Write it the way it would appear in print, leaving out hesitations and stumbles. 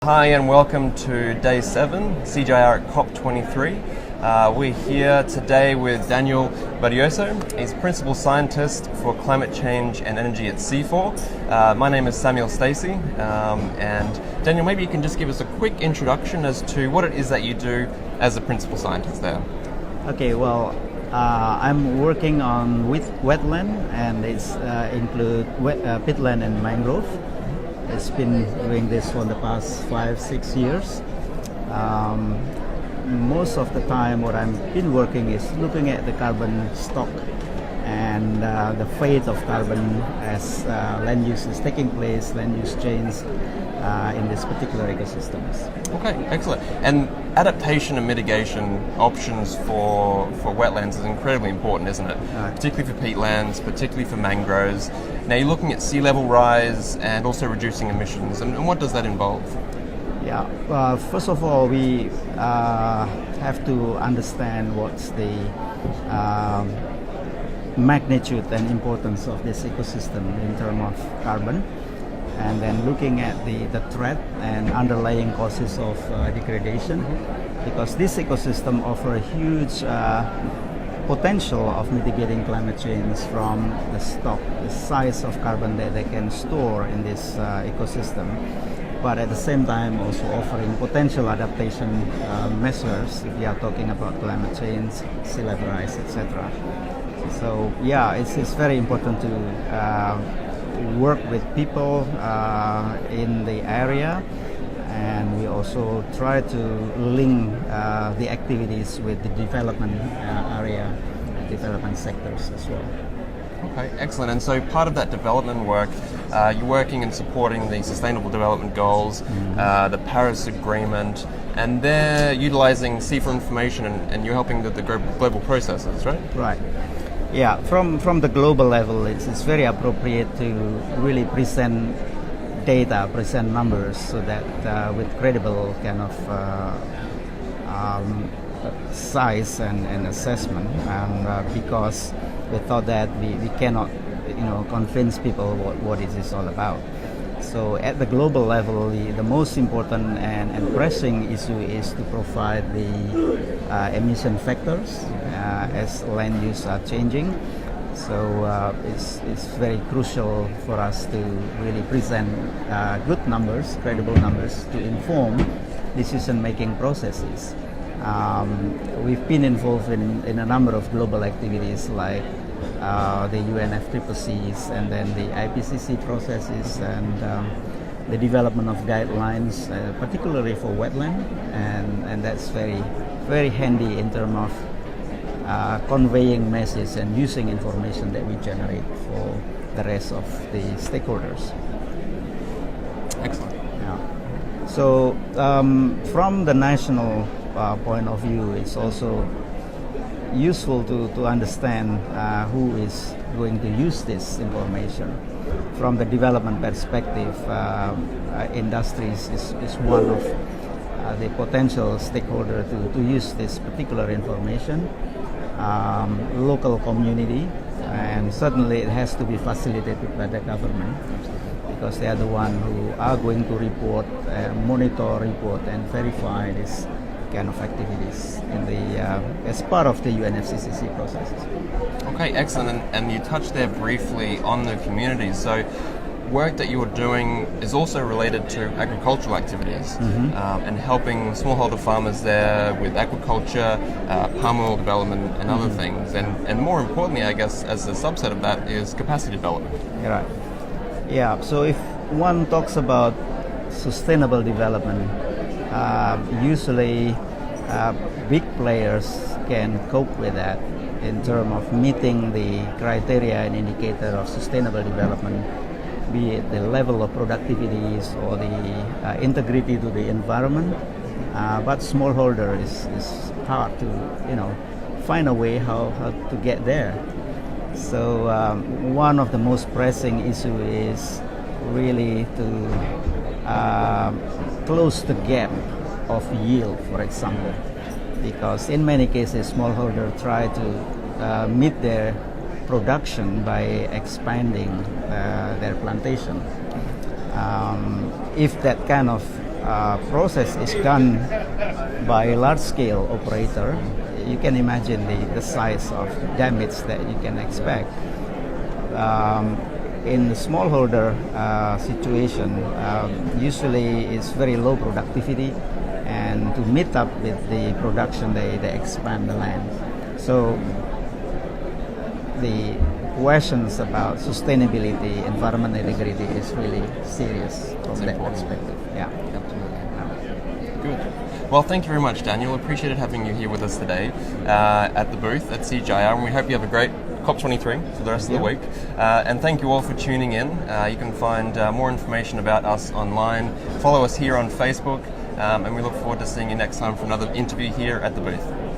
Hi and welcome to Day 7, CGIAR at COP23. We're here today with Daniel Murdiyarso. He's Principal Scientist for Climate Change and Energy at CIFOR. My name is Samuel Stacey, and Daniel, maybe you can just give us a quick introduction as to what it is that you do as a Principal Scientist there. Okay, well, I'm working on wetland, and it's include peatland and mangrove. It's been doing this for the past 5-6 years. Most of the time what I've been working is looking at the carbon stock and the fate of carbon as land use is taking place, land use change in this particular ecosystems. Okay, excellent. And adaptation and mitigation options for wetlands is incredibly important, isn't it? Particularly for peatlands, particularly for mangroves. Now you're looking at sea level rise and also reducing emissions. And what does that involve? Yeah, first of all, we have to understand what's the magnitude and importance of this ecosystem in terms of carbon, and then looking at the threat and underlying causes of degradation, because this ecosystem offers a huge potential of mitigating climate change from the stock, the size of carbon that they can store in this ecosystem, but at the same time also offering potential adaptation measures if we are talking about climate change, sea level rise, etc. So yeah, it's very important to work with people in the area, and we also try to link the activities with the development area, development sectors as well. Okay, excellent. And so part of that development work, you're working and supporting the Sustainable Development Goals, the Paris Agreement, and they're utilizing CIFOR information and you're helping the global processes, right? Right. Yeah, from the global level, it's very appropriate to really present data, present numbers, so that with credible kind of size and assessment, and because we thought that we cannot, convince people what it is all about. So at the global level, the most important and pressing issue is to provide the emission factors as land use are changing. So it's very crucial for us to really present good numbers, credible numbers, to inform decision-making processes. We've been involved in a number of global activities like the UNFCCCs and then the IPCC processes and the development of guidelines, particularly for wetland, and that's very, very handy in terms of conveying message and using information that we generate for the rest of the stakeholders. Excellent. Yeah. So from the national point of view, it's also useful to understand who is going to use this information. From the development perspective, industries is one of the potential stakeholder to use this particular information. Local community, and certainly it has to be facilitated by the government, because they are the one who are going to report, monitor, report, and verify this kind of activities in the as part of the UNFCCC processes. Okay, excellent. And you touched there briefly on the communities. So work that you're doing is also related to agricultural activities, and helping smallholder farmers there with aquaculture, palm oil development, and other things. And more importantly, I guess, as a subset of that is capacity development. Right. Yeah. So if one talks about sustainable development, usually big players can cope with that in terms of meeting the criteria and indicator of sustainable development, be it the level of productivities or the integrity to the environment. But smallholder is hard to find a way how to get there. So one of the most pressing issue is really to close the gap of yield, for example, because in many cases smallholder try to meet their production by expanding their plantation. If that kind of process is done by a large-scale operator, you can imagine the size of damage that you can expect. In the smallholder situation, usually it's very low productivity, and to meet up with the production, they expand the land. So the questions about sustainability, environmental integrity is really serious from that perspective. Yeah, absolutely. Good. Well, thank you very much, Daniel. Appreciated having you here with us today at the booth at CGIAR, and we hope you have a great COP23 for the rest of the week. And thank you all for tuning in. You can find more information about us online. Follow us here on Facebook, and we look forward to seeing you next time for another interview here at the booth.